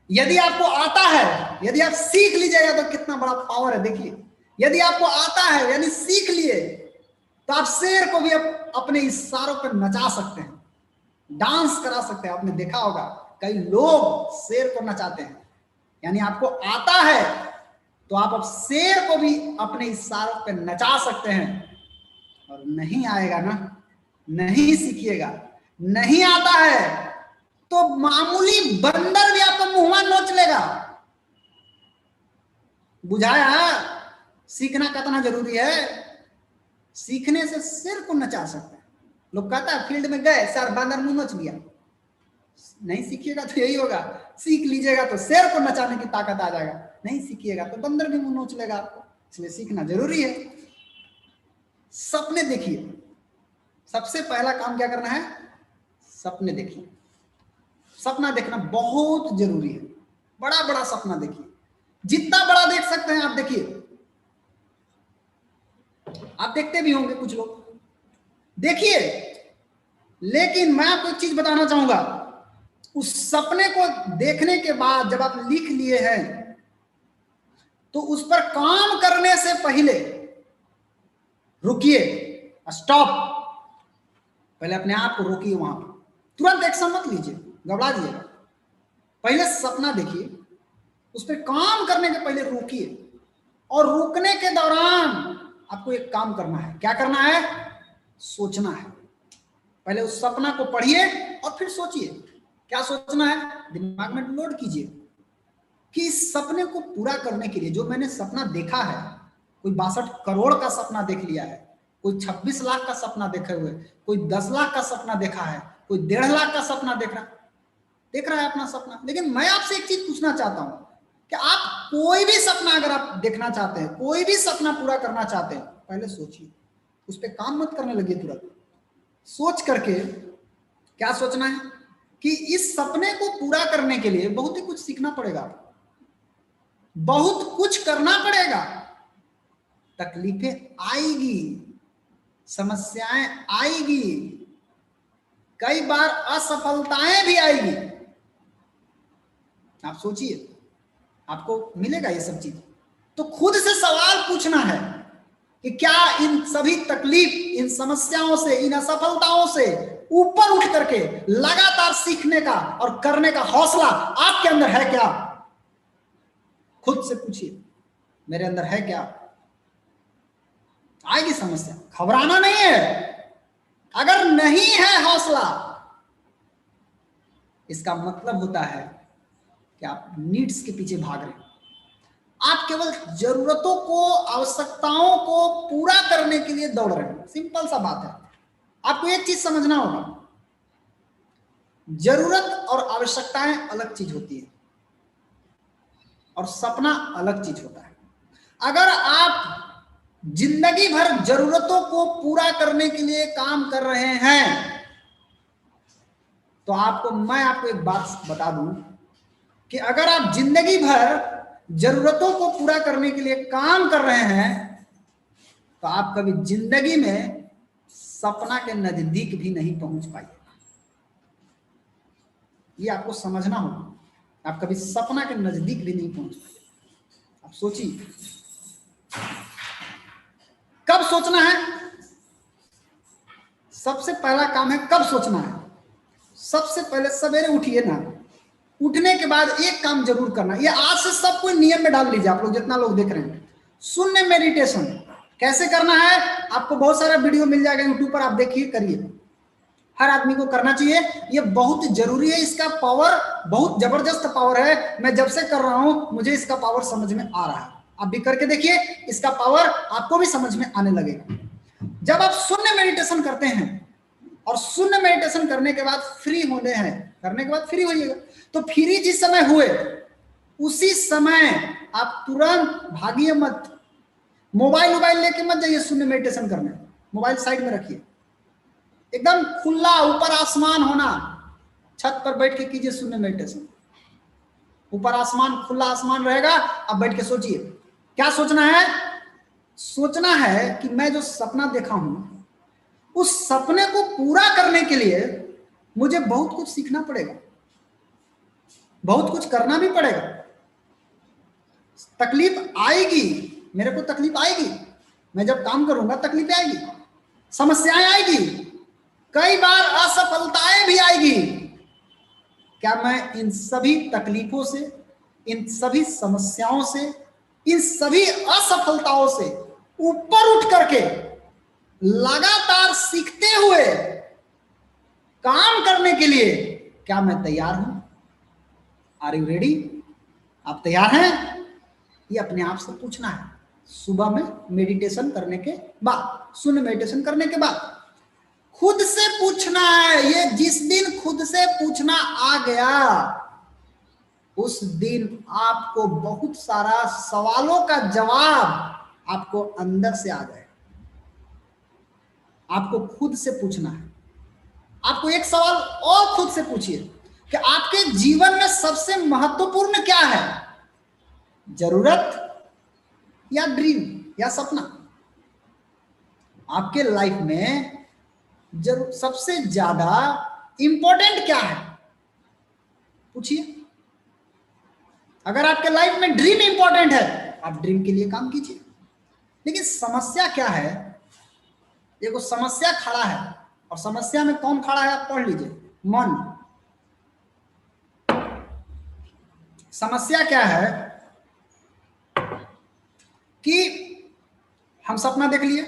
यदि आपको आता है, यदि आप सीख लीजिएगा तो कितना बड़ा पावर है देखिए। यदि आपको आता है यानी सीख लिए तो आप शेर को भी अपने इशारों पर नचा सकते हैं, डांस करा सकते हैं। आपने देखा होगा कई लोग शेर को नचाते हैं। यानी आपको आता है तो आप अब शेर को भी अपने इशारों पर नचा सकते हैं। और नहीं आएगा ना, नहीं सीखिएगा, नहीं आता है तो मामूली बंदर भी आपको मुंह नोच लेगा। बुझाया सीखना कितना जरूरी है। सीखने से सिर को नचा सकते हैं। लोग कहता है फील्ड में गए सर बंदर मुंह नोच लिया। नहीं सीखिएगा तो यही होगा, सीख लीजिएगा तो शेर को नचाने की ताकत आ जाएगा, नहीं सीखिएगा तो बंदर भी मुंह नोच लेगा आपको। इसलिए सीखना जरूरी है। सपने देखिए, सबसे पहला काम क्या करना है, सपने देखिए। सपना देखना बहुत जरूरी है। बड़ा बड़ा सपना देखिए, जितना बड़ा देख सकते हैं आप देखिए। आप देखते भी होंगे कुछ लोग, देखिए। लेकिन मैं आपको एक चीज बताना चाहूंगा, उस सपने को देखने के बाद जब आप लिख लिए हैं तो उस पर काम करने से पहले रुकिए, स्टॉप। पहले अपने आप को रोकिए, वहां पर तुरंत एक्शन मत लीजिए, घबरा दीजिएगा। पहले सपना देखिए, उस पर काम करने के पहले रुकिए। और रुकने के दौरान आपको एक काम करना है। क्या करना है, सोचना है। पहले उस सपना को पढ़िए और फिर सोचिए। क्या सोचना है, दिमाग में लोड कीजिए कि इस सपने को पूरा करने के लिए जो मैंने सपना देखा है, कोई 62 करोड़ का सपना देख लिया है, कोई 26 लाख का सपना देखे हुए, कोई 10 लाख का सपना देखा है, कोई 1.5 लाख का सपना देख रहा है अपना सपना। लेकिन मैं आपसे एक चीज पूछना चाहता हूं कि आप कोई भी सपना अगर आप देखना चाहते हैं, कोई भी सपना पूरा करना चाहते हैं, पहले सोचिए, उस पर काम मत करने लगिए तुरंत। सोच करके क्या सोचना है कि इस सपने को पूरा करने के लिए बहुत ही कुछ सीखना पड़ेगा, बहुत कुछ करना पड़ेगा, तकलीफें आएगी, समस्याएं आएगी, कई बार असफलताएं भी आएगी। आप सोचिए, आपको मिलेगा ये सब चीज। तो खुद से सवाल पूछना है कि क्या इन सभी तकलीफ, इन समस्याओं से, इन असफलताओं से ऊपर उठ करके लगातार सीखने का और करने का हौसला आपके अंदर है क्या? खुद से पूछिए, मेरे अंदर है क्या? आएगी समस्या, घबराना नहीं है। अगर नहीं है हौसला, इसका मतलब होता है कि आप नीड्स के पीछे भाग रहे हैं। आप केवल जरूरतों को, आवश्यकताओं को पूरा करने के लिए दौड़ रहे हैं। सिंपल सा बात है। आपको एक चीज समझना होगा, जरूरत और आवश्यकताएं अलग चीज होती है और सपना अलग चीज होता है। अगर आप जिंदगी भर जरूरतों को पूरा करने के लिए काम कर रहे हैं तो मैं आपको एक बात बता दूं कि अगर आप जिंदगी भर जरूरतों को पूरा करने के लिए काम कर रहे हैं तो आप कभी जिंदगी में सपना के नजदीक भी नहीं पहुंच पाएंगे। ये आपको समझना होगा, आप कभी सपना के नजदीक भी नहीं पहुंच पाएंगे। आप सोचिए, कब सोचना है? सबसे पहला काम है कब सोचना है। सबसे पहले सवेरे उठिए ना, उठने के बाद एक काम जरूर करना, ये आज से सब कोई नियम में डाल लीजिए। आप लोग जितना लोग देख रहे हैं, शून्य मेडिटेशन कैसे करना है, आपको बहुत सारा वीडियो मिल जाएगा यूट्यूब पर, आप देखिए, करिए। हर आदमी को करना चाहिए, ये बहुत जरूरी है। इसका पावर बहुत जबरदस्त पावर है। मैं जब से कर रहा हूं मुझे इसका पावर समझ में आ रहा है। आप भी करके देखिए, इसका पावर आपको भी समझ में आने लगेगा। जब आप शून्य मेडिटेशन करते हैं और शून्य मेडिटेशन करने के बाद फ्री होने हैं, करने के बाद फ्री होइएगा, तो फ्री जिस समय हुए उसी समय आप तुरंत भागिए मत, मोबाइल लेके मत जाइए शून्य मेडिटेशन करने। मोबाइल साइड में रखिए, एकदम खुला ऊपर आसमान होना, छत पर बैठ के कीजिए शून्य मेडिटेशन। ऊपर आसमान, खुला आसमान रहेगा, अब बैठ के सोचिए। क्या सोचना है? सोचना है कि मैं जो सपना देखा हूं उस सपने को पूरा करने के लिए मुझे बहुत कुछ सीखना पड़ेगा। बहुत कुछ करना भी पड़ेगा, तकलीफ आएगी, मेरे को तकलीफ आएगी, मैं जब काम करूंगा तकलीफ आएगी, समस्याएं आएगी, कई बार असफलताएं भी आएगी। क्या मैं इन सभी तकलीफों से, इन सभी समस्याओं से, इन सभी असफलताओं से ऊपर उठ करके लगातार सीखते हुए काम करने के लिए क्या मैं तैयार हूं? Are you ready? आप तैयार हैं? ये अपने आप से पूछना है सुबह में मेडिटेशन करने के बाद, शून्य मेडिटेशन करने के बाद खुद से पूछना है। ये जिस दिन खुद से पूछना आ गया उस दिन आपको बहुत सारा सवालों का जवाब आपको अंदर से आ जाए। आपको खुद से पूछना है। आपको एक सवाल और खुद से पूछिए कि आपके जीवन में सबसे महत्वपूर्ण क्या है, जरूरत या ड्रीम या सपना? आपके लाइफ में सबसे ज्यादा इंपॉर्टेंट क्या है, पूछिए। अगर आपके लाइफ में ड्रीम इंपॉर्टेंट है, आप ड्रीम के लिए काम कीजिए। लेकिन समस्या क्या है? देखो, समस्या खड़ा है, और समस्या में कौन खड़ा है आप पढ़ लीजिए, मन। समस्या क्या है कि हम सपना देख लिए,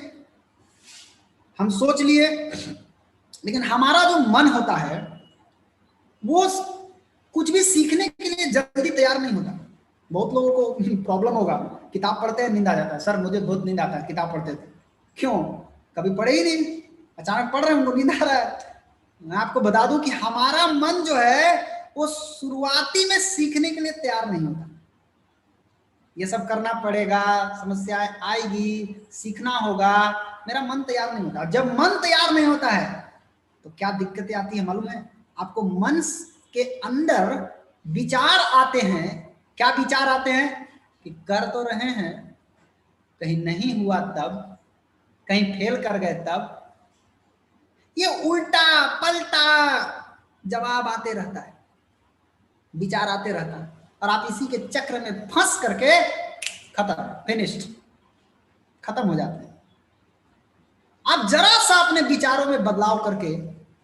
हम सोच लिए, लेकिन हमारा जो मन होता है वो कुछ भी सीखने के लिए जल्दी तैयार नहीं होता। बहुत लोगों को प्रॉब्लम होगा, किताब पढ़ते हैं नींद आ जाता है, सर मुझे बहुत नींद आता है, किताब पढ़ते थे, क्यों? कभी पढ़े ही नहीं, अचानक पढ़ रहे हैं उनको नींद आ रहा है। मैं आपको बता दूं कि हमारा मन जो है वो शुरुआती में सीखने के लिए तैयार नहीं होता। ये सब करना पड़ेगा, समस्याएं आएगी, सीखना होगा, मेरा मन तैयार नहीं होता। जब मन तैयार नहीं होता है तो क्या दिक्कतें आती है मालूम है आपको? मन के अंदर विचार आते हैं। क्या विचार आते हैं? कि कर तो रहे हैं, कहीं नहीं हुआ तब, कहीं फेल कर गए तब। ये उल्टा पलटा जवाब आते रहता है, विचार आते रहता है, और आप इसी के चक्र में फंस करके खत्म, फिनिश्ड, खत्म हो जाते हैं। आप जरा सा अपने विचारों में बदलाव करके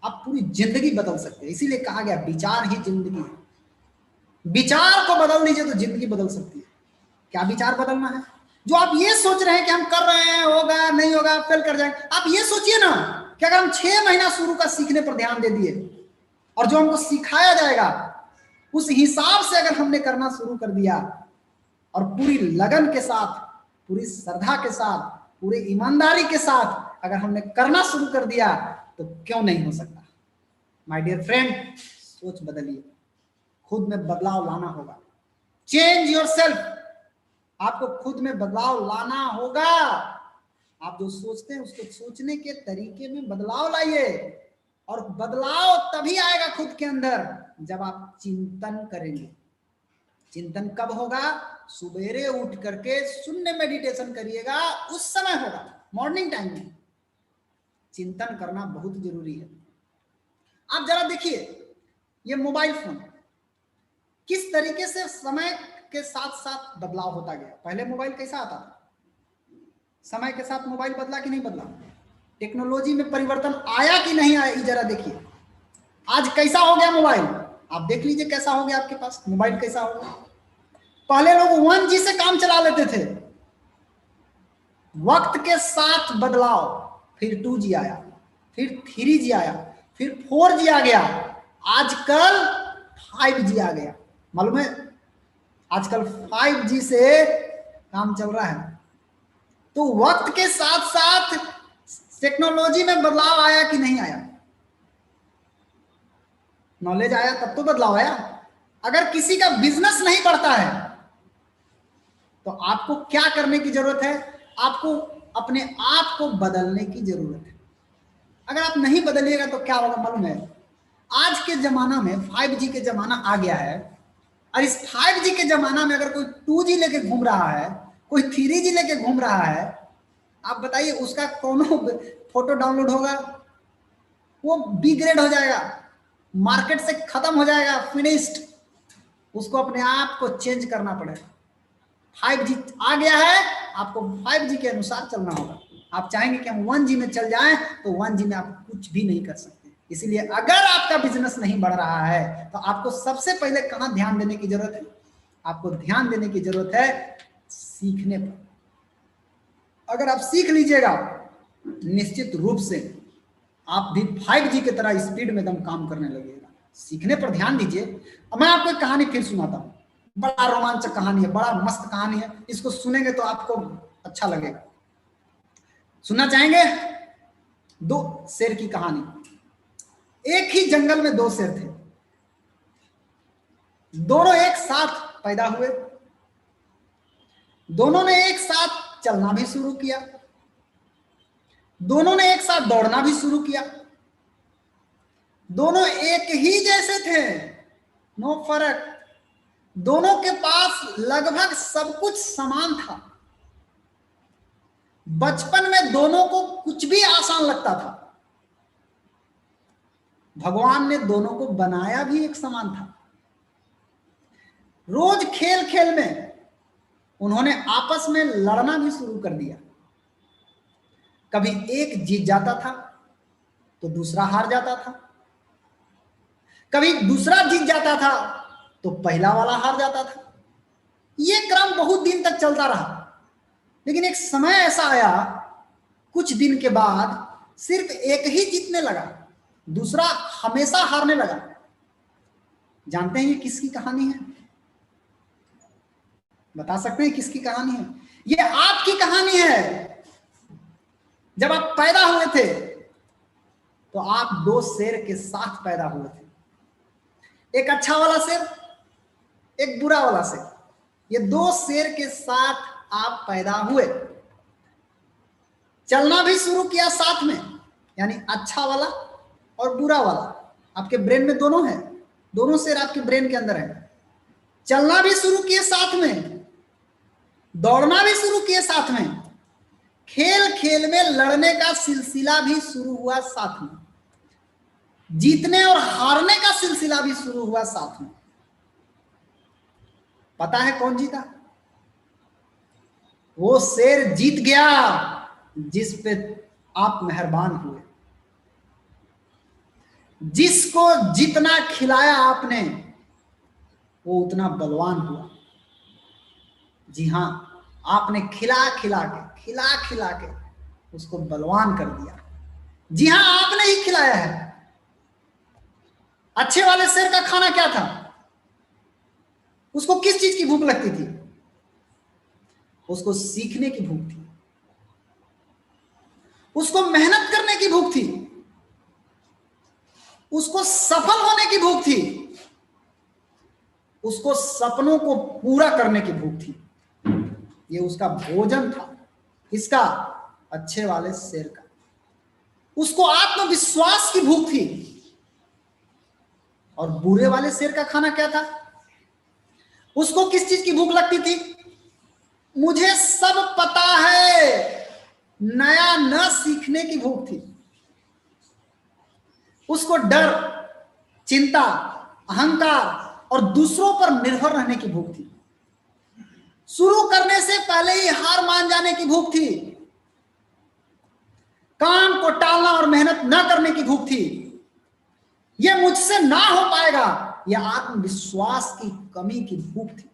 आप पूरी जिंदगी बदल सकते हैं। इसीलिए कहा गया विचार ही जिंदगी है। विचार को बदल दीजिए तो जिंदगी बदल सकती है। क्या विचार बदलना है? जो आप ये सोच रहे हैं कि हम कर रहे हैं, होगा नहीं होगा, फेल कर जाएंगे, आप ये सोचिए ना कि अगर हम 6 महीना शुरू का सीखने पर ध्यान दे दिए और जो हमको सिखाया जाएगा उस हिसाब से अगर हमने करना शुरू कर दिया और पूरी लगन के साथ, पूरी श्रद्धा के साथ, पूरी ईमानदारी के साथ अगर हमने करना शुरू कर दिया तो क्यों नहीं हो सकता? माय डियर फ्रेंड, सोच बदलिए, खुद में बदलाव लाना होगा। Change yourself. आपको खुद में बदलाव लाना होगा। आप जो सोचते हैं उसको सोचने के तरीके में बदलाव लाइए, और बदलाव तभी आएगा खुद के अंदर जब आप चिंतन करेंगे। चिंतन कब होगा? सुबेरे उठ करके शून्य मेडिटेशन करिएगा, उस समय होगा, मॉर्निंग टाइम में। चिंतन करना बहुत जरूरी है। आप जरा देखिए, ये मोबाइल फोन किस तरीके से समय के साथ साथ बदलाव होता गया। पहले मोबाइल कैसा आता था? समय के साथ मोबाइल बदला कि नहीं बदला? टेक्नोलॉजी में परिवर्तन आया कि नहीं आया? जरा देखिए आज कैसा हो गया मोबाइल। आप देख लीजिए कैसा हो गया आपके पास मोबाइल, कैसा हो गया। पहले लोग 1G से काम चला लेते थे, वक्त के साथ बदलाव, फिर 2G आया, फिर 3G आया, फिर 4G आ गया, आजकल 5G आ गया। मालूम है आजकल 5G से काम चल रहा है। तो वक्त के साथ साथ टेक्नोलॉजी में बदलाव आया कि नहीं आया? नॉलेज आया तब तो बदलाव आया। अगर किसी का बिजनेस नहीं बढ़ता है तो आपको क्या करने की जरूरत है? आपको अपने आप को बदलने की जरूरत है। अगर आप नहीं बदलिएगा तो क्या होगा मालूम है? आज के जमाना में 5G के जमाना आ गया है, और इस 5G के जमाना में अगर कोई 2G लेके घूम रहा है, कोई 3G लेके घूम रहा है, आप बताइए उसका कौन फोटो डाउनलोड होगा? वो बी ग्रेड हो जाएगा, मार्केट से खत्म हो जाएगा, फिनिश्ड। उसको अपने आप को चेंज करना पड़ेगा। 5G आ गया है, आपको 5G के अनुसार चलना होगा। आप चाहेंगे कि हम 1G में चल जाएं तो 1G में आप कुछ भी नहीं कर सकते। इसीलिए अगर आपका बिजनेस नहीं बढ़ रहा है तो आपको सबसे पहले कहां ध्यान देने की जरूरत है? आपको ध्यान देने की जरूरत है सीखने पर। अगर आप सीख लीजिएगा निश्चित रूप से आप भी 5G की तरह स्पीड में एकदम काम करने लगेगा। सीखने पर ध्यान दीजिए। अब मैं आपको एक कहानी फिर सुनाता हूं, बड़ा रोमांचक कहानी है, बड़ा मस्त कहानी है। इसको सुनेंगे तो आपको अच्छा लगेगा। सुनना चाहेंगे? 2 शेर की कहानी। एक ही जंगल में 2 शेर थे, दोनों एक साथ पैदा हुए, दोनों ने एक साथ चलना भी शुरू किया, दोनों ने एक साथ दौड़ना भी शुरू किया, दोनों एक ही जैसे थे, नो फर्क, दोनों के पास लगभग सब कुछ समान था। बचपन में दोनों को कुछ भी आसान लगता था। भगवान ने दोनों को बनाया भी एक समान था। रोज खेल खेल में उन्होंने आपस में लड़ना भी शुरू कर दिया। कभी एक जीत जाता था तो दूसरा हार जाता था, कभी दूसरा जीत जाता था तो पहला वाला हार जाता था। यह क्रम बहुत दिन तक चलता रहा। लेकिन एक समय ऐसा आया, कुछ दिन के बाद सिर्फ एक ही जीतने लगा, दूसरा हमेशा हारने लगा। जानते हैं ये किसकी कहानी है? बता सकते हैं किसकी कहानी है? ये आपकी कहानी है। जब आप पैदा हुए थे तो आप 2 शेर के साथ पैदा हुए थे, एक अच्छा वाला शेर, एक बुरा वाला शेर। ये 2 शेर के साथ आप पैदा हुए, चलना भी शुरू किया साथ में, यानी अच्छा वाला और बुरा वाला आपके ब्रेन में दोनों है, दोनों शेर आपके ब्रेन के अंदर है। चलना भी शुरू किए साथ में, दौड़ना भी शुरू किए साथ में, खेल खेल में लड़ने का सिलसिला भी शुरू हुआ साथ में, जीतने और हारने का सिलसिला भी शुरू हुआ साथ में। पता है कौन जीता? वो शेर जीत गया जिस पे आप मेहरबान हुए, जिसको जितना खिलाया आपने वो उतना बलवान हुआ। जी हां, आपने खिला खिला के उसको बलवान कर दिया। जी हां, आपने ही खिलाया है। अच्छे वाले शेर का खाना क्या था? उसको किस चीज की भूख लगती थी? उसको सीखने की भूख थी, उसको मेहनत करने की भूख थी, उसको सफल होने की भूख थी, उसको सपनों को पूरा करने की भूख थी। ये उसका भोजन था। इसका अच्छे वाले शेर का। उसको आत्मविश्वास की भूख थी। और बुरे वाले शेर का खाना क्या था? उसको किस चीज की भूख लगती थी? मुझे सब पता है, नया न सीखने की भूख थी। उसको डर, चिंता, अहंकार और दूसरों पर निर्भर रहने की भूख थी। शुरू करने से पहले ही हार मान जाने की भूख थी। काम को टालना और मेहनत न करने की भूख थी। यह मुझसे ना हो पाएगा, यह आत्मविश्वास की कमी की भूख थी।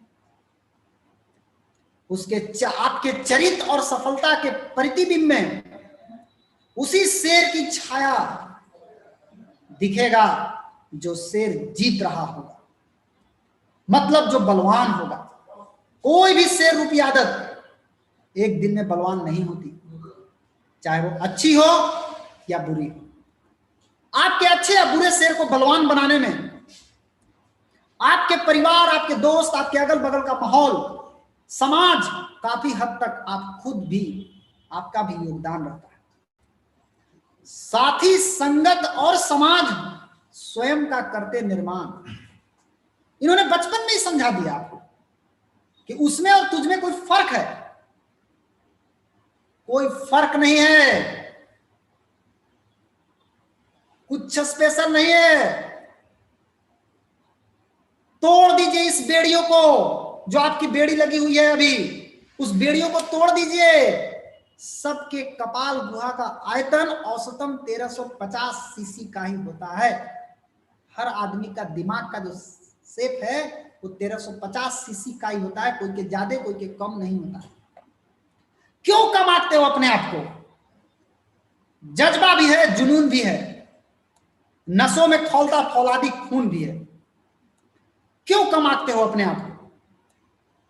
उसके आपके चरित्र और सफलता के प्रतिबिंब में उसी शेर की छाया दिखेगा जो शेर जीत रहा होगा, मतलब जो बलवान होगा। कोई भी शेर रूपी आदत एक दिन में बलवान नहीं होती, चाहे वो अच्छी हो या बुरी हो। आपके अच्छे या बुरे शेर को बलवान बनाने में आपके परिवार, आपके दोस्त, आपके अगल बगल का माहौल, समाज, काफी हद तक आप खुद भी, आपका भी योगदान रहता है। साथी, संगत और समाज स्वयं का करते निर्माण। इन्होंने बचपन में ही समझा दिया आपको कि उसमें और तुझमें कोई फर्क है। कोई फर्क नहीं है, कुछ स्पेशल नहीं है। तोड़ दीजिए इस बेड़ियों को, जो आपकी बेड़ी लगी हुई है अभी, उस बेड़ियों को तोड़ दीजिए। सबके कपाल गुहा का आयतन औसतम 1350 सीसी का ही होता है। हर आदमी का दिमाग का जो शेप है वो 1350 सीसी का ही होता है, कोई के ज्यादा कोई के कम नहीं होता है। क्यों कम आंकते हो अपने आप को? जज्बा भी है, जुनून भी है, नसों में खौलता फौलादी खून भी है। क्यों कम आंकते हो अपने आप को?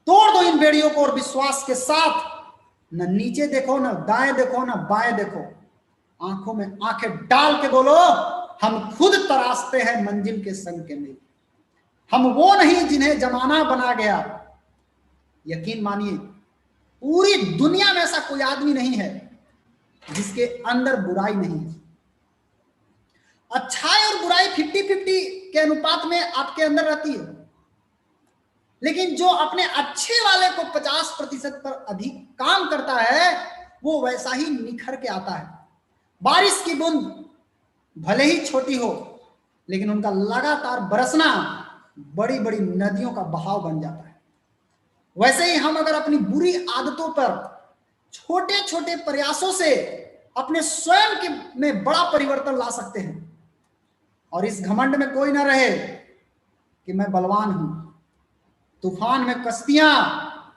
तोड़ दो इन बेड़ियों को और विश्वास के साथ न नीचे देखो, न दाएं देखो, न बाएं देखो, आंखों में आंखें डाल के बोलो, हम खुद तराशते हैं मंजिल के संग के मेल। हम वो नहीं जिन्हें जमाना बना गया। यकीन मानिए, पूरी दुनिया में ऐसा कोई आदमी नहीं है जिसके अंदर बुराई नहीं है। अच्छाई और बुराई 50-50 के अनुपात में आपके अंदर रहती है, लेकिन जो अपने अच्छे वाले को 50% पर अधिक काम करता है वो वैसा ही निखर के आता है। बारिश की बूंद भले ही छोटी हो, लेकिन उनका लगातार बरसना बड़ी बड़ी नदियों का बहाव बन जाता है। वैसे ही हम अगर अपनी बुरी आदतों पर छोटे छोटे प्रयासों से अपने स्वयं के में बड़ा परिवर्तन ला सकते हैं। और इस घमंड में कोई ना रहे कि मैं बलवान हूं। तूफान में कश्तियां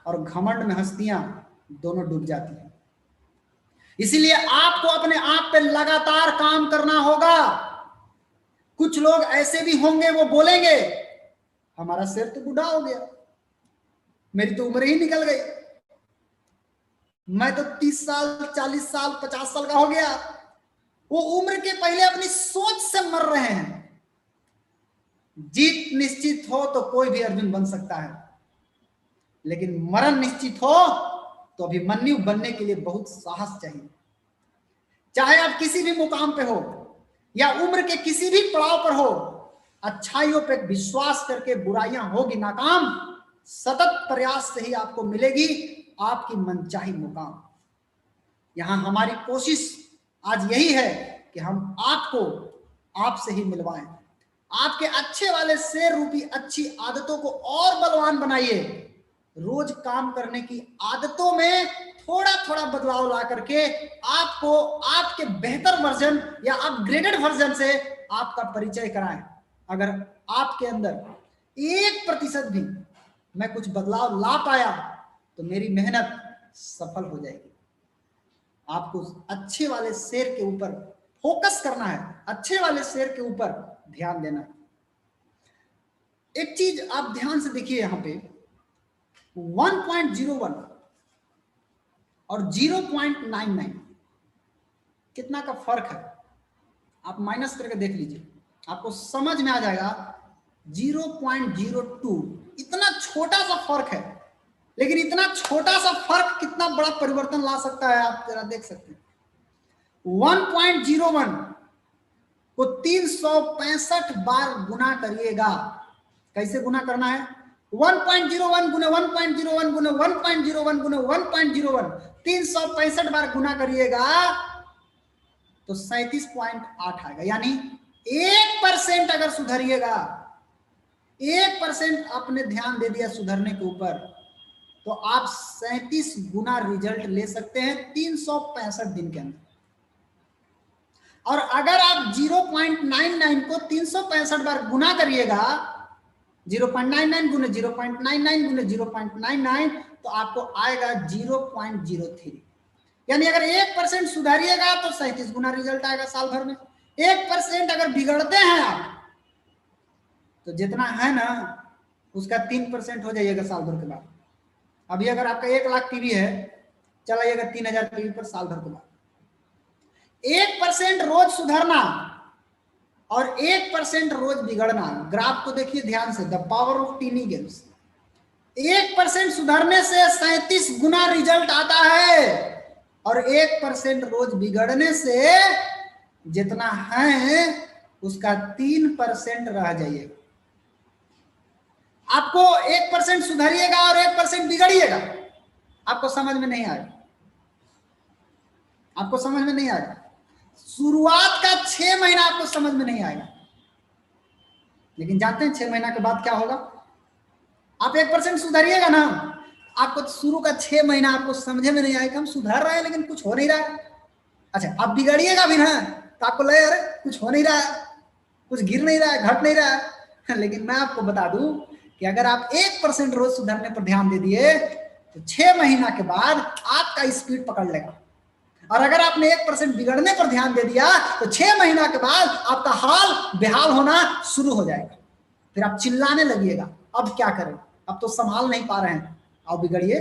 और घमंड में हस्तियां दोनों डूब जाती हैं। इसीलिए आपको अपने आप पे लगातार काम करना होगा। कुछ लोग ऐसे भी होंगे, वो बोलेंगे हमारा सिर तो बूढ़ा हो गया, मेरी तो उम्र ही निकल गई, मैं तो 30 साल 40 साल 50 साल का हो गया। वो उम्र के पहले अपनी सोच से मर रहे हैं। जीत निश्चित हो तो कोई भी अर्जुन बन सकता है, लेकिन मरण निश्चित हो तो अभिमन्यु बनने के लिए बहुत साहस चाहिए। चाहे आप किसी भी मुकाम पे हो या उम्र के किसी भी पड़ाव पर हो, अच्छाइयों पे विश्वास करके बुराइयां होगी नाकाम, सतत प्रयास से ही आपको मिलेगी आपकी मनचाही मुकाम। यहां हमारी कोशिश आज यही है कि हम आपको आपसे ही मिलवाएं। आपके अच्छे वाले शेर रूपी अच्छी आदतों को और बलवान बनाइए। रोज काम करने की आदतों में थोड़ा थोड़ा बदलाव ला करके आपको आपके बेहतर वर्जन या अपग्रेडेड वर्जन से आपका परिचय कराएं। अगर आपके अंदर 1% भी मैं कुछ बदलाव ला पाया तो मेरी मेहनत सफल हो जाएगी। आपको अच्छे वाले शेर के ऊपर फोकस करना है, अच्छे वाले शेर के ऊपर ध्यान देना है। एक चीज आप ध्यान से देखिए, यहां पे 1.01 और 0.99 कितना का फर्क है, आप माइनस करके देख लीजिए, आपको समझ में आ जाएगा। 0.02 इतना छोटा सा फर्क है, लेकिन इतना छोटा सा फर्क कितना बड़ा परिवर्तन ला सकता है आप जरा देख सकते हैं। 1.01 को 365 बार गुना करिएगा। कैसे गुना करना है? 1.01 गुने 1.01 गुने 1.01 गुने 1.01 365 बार गुना करिएगा तो 37.8 आएगा। यानी 1% अगर सुधरिएगा, 1% आपने ध्यान दे दिया सुधरने के ऊपर, तो आप 37 गुना रिजल्ट ले सकते हैं 365 दिन के अंदर। और अगर आप 0.99 को 365 बार गुना करिएगा, 0.99 गुने 0.99 गुने 0.99, तो आपको आएगा 0.03। यानी अगर 1% सुधारिएगा तो 37 गुना रिजल्ट आएगा साल भर में। 1% अगर बिगड़ते हैं आप तो जितना है ना उसका 3% हो जाइएगा साल भर के बाद। अभी अगर आपका 1 लाख टीवी है, चलाइएगा 3000 टीवी पर साल भर के बाद। 1% रोज सुधरना और 1% रोज बिगड़ना, ग्राफ को देखिए ध्यान से, the power of tiny games. 1% सुधरने से 37 गुना रिजल्ट आता है और 1% रोज बिगड़ने से जितना है उसका 3% रह जाइएगा। आपको 1% सुधरिएगा और 1% बिगड़िएगा, आपको समझ में नहीं आएगा, आपको समझ में नहीं आएगा। शुरुआत का 6 महीना आपको समझ में नहीं आएगा, लेकिन जानते हैं 6 महीना के बाद क्या होगा? आप 1% सुधरिएगा ना, आपको शुरू का 6 महीना आपको समझे में नहीं आएगा हम सुधर रहे हैं लेकिन कुछ हो नहीं रहा है। अच्छा, आप बिगड़िएगा भी ना तो आपको लगे अरे कुछ हो नहीं रहा है, कुछ गिर नहीं रहा है, घट नहीं रहा है। लेकिन मैं आपको बता दूं कि अगर आप 1% रोज सुधरने पर ध्यान दे दिए तो 6 महीना के बाद आपका स्पीड पकड़ लेगा। और अगर आपने 1% बिगड़ने पर ध्यान दे दिया तो 6 महीना के बाद आपका हाल बेहाल होना शुरू हो जाएगा। फिर आप चिल्लाने लगिएगा, अब क्या करें, अब तो संभाल नहीं पा रहे हैं, आओ बिगड़िए।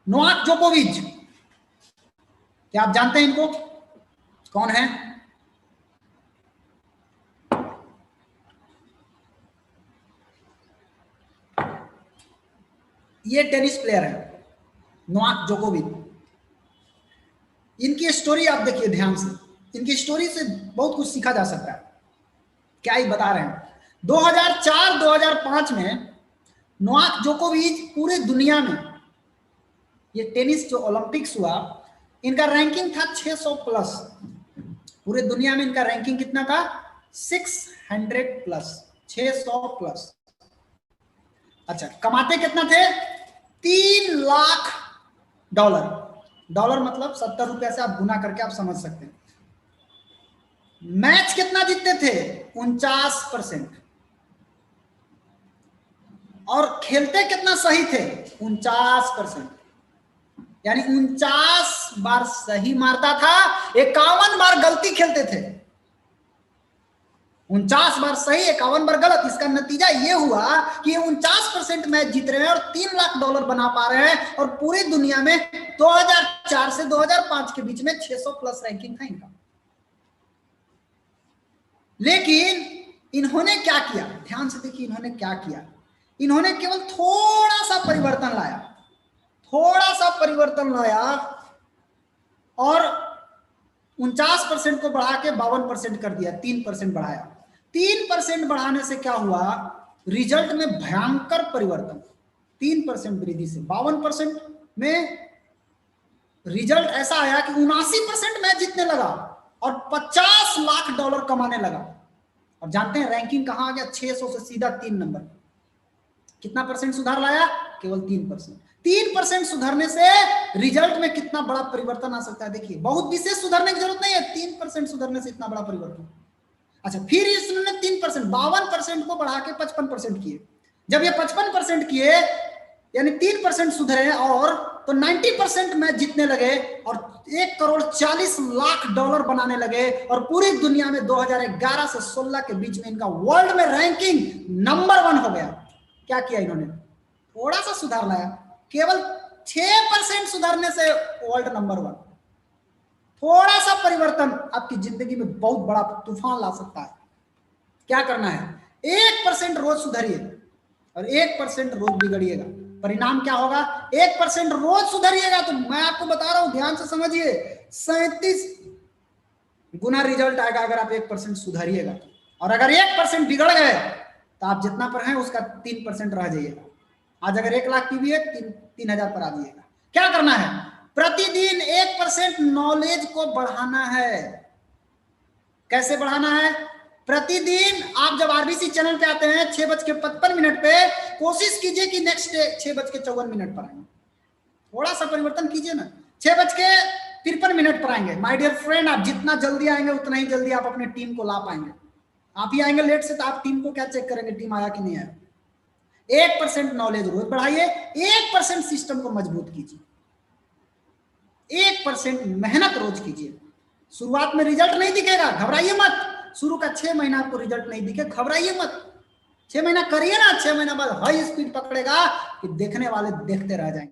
नोवाक जोकोविच, क्या आप जानते हैं इनको, कौन है? ये टेनिस प्लेयर है नोवाक जोकोविच। इनकी स्टोरी आप देखिए ध्यान से, इनकी स्टोरी से बहुत कुछ सीखा जा सकता है। क्या ही बता रहे हैं, 2004-2005 में नोवाक जोकोविच पूरे दुनिया में, ये टेनिस जो ओलंपिक्स हुआ इनका रैंकिंग था 600 प्लस। पूरे दुनिया में इनका रैंकिंग कितना था? 600 प्लस, 600 प्लस। अच्छा, कमाते कितना थे? $3 लाख। डॉलर मतलब 70 रुपया से आप गुना करके आप समझ सकते हैं। मैच कितना जीतते थे? 49%। और खेलते कितना सही थे? 49%। यानी 49 बार सही मारता था, 51 बार गलती खेलते थे। 49 बार सही, 51 बार गलत। इसका नतीजा ये हुआ कि 49% मैच जीत रहे हैं और $3 लाख बना पा रहे हैं। और पूरी दुनिया में 2004 से 2005 के बीच में 600 प्लस रैंकिंग था इनका। लेकिन इन्होंने क्या किया, ध्यान से देखिए इन्होंने क्या किया। इन्होंने केवल थोड़ा सा परिवर्तन लाया, थोड़ा सा परिवर्तन लाया और 49% को बढ़ा के 52% कर दिया, 3% बढ़ाया। 3% बढ़ाने से क्या हुआ? रिजल्ट में भयंकर परिवर्तन। 3% वृद्धि से 52% में रिजल्ट ऐसा आया कि 79% मैच जीतने लगा और $50 लाख कमाने लगा। और जानते हैं रैंकिंग कहां आ गया? 600 से सीधा 3 नंबर। कितना परसेंट सुधार लाया? केवल 3%। 3% सुधरने से रिजल्ट में कितना बड़ा परिवर्तन आ सकता है। देखिए, बहुत विशेष सुधरने की जरूरत नहीं है, 3% सुधरने से इतना बड़ा परिवर्तन। अच्छा, फिर इसने 3%, 52% को बढ़ा के 55% किए। जब ये 55% किए यानी 3% सुधरे और तो 90% मैच जीतने लगे और $1,40,40,00,000 बनाने लगे। और पूरी दुनिया में 2011 से 16 के बीच में इनका वर्ल्ड में रैंकिंग नंबर 1 हो गया। क्या किया इन्होंने? थोड़ा सा सुधार लाया, केवल 6% सुधारने से वर्ल्ड नंबर 1। थोड़ा सा परिवर्तन आपकी जिंदगी में बहुत बड़ा तूफान ला सकता है। क्या करना है? 1% रोज सुधरिए और 1% रोज बिगड़िएगा। परिणाम क्या होगा? 1% रोज सुधरिएगा तो मैं आपको बता रहा हूं, ध्यान से समझिए, 37 गुना रिजल्ट आएगा अगर आप 1% सुधरिएगा। और अगर 1% बिगड़ गए तो आप जितना पर हैं उसका 3% रह जाइएगा। आज अगर 1 लाख की भी है 3,000 पर आ जाइएगा। क्या करना है? प्रतिदिन 1% नॉलेज को बढ़ाना है। कैसे बढ़ाना है? प्रतिदिन आप जब आरबीसी चैनल पे आते हैं 6:55 पे, कोशिश कीजिए कि नेक्स्ट डे 6:54 पर आएंगे। थोड़ा सा परिवर्तन कीजिए ना, 6:53 पर आएंगे। माय डियर फ्रेंड, आप जितना जल्दी आएंगे उतना ही जल्दी आप अपने टीम को ला पाएंगे। आप ही आएंगे लेट से तो आप टीम को क्या चेक करेंगे, टीम आया कि नहीं आया। 1% नॉलेज रोज बढ़ाइए, 1% सिस्टम को मजबूत कीजिए, 1% मेहनत रोज कीजिए। शुरुआत में रिजल्ट नहीं दिखेगा, घबराइए मत। शुरू का 6 महीना आपको रिजल्ट नहीं दिखे, घबराइए मत। 6 महीना करिए ना, 6 महीना बाद हाई स्पीड पकड़ेगा कि देखने वाले देखते रह जाएंगे।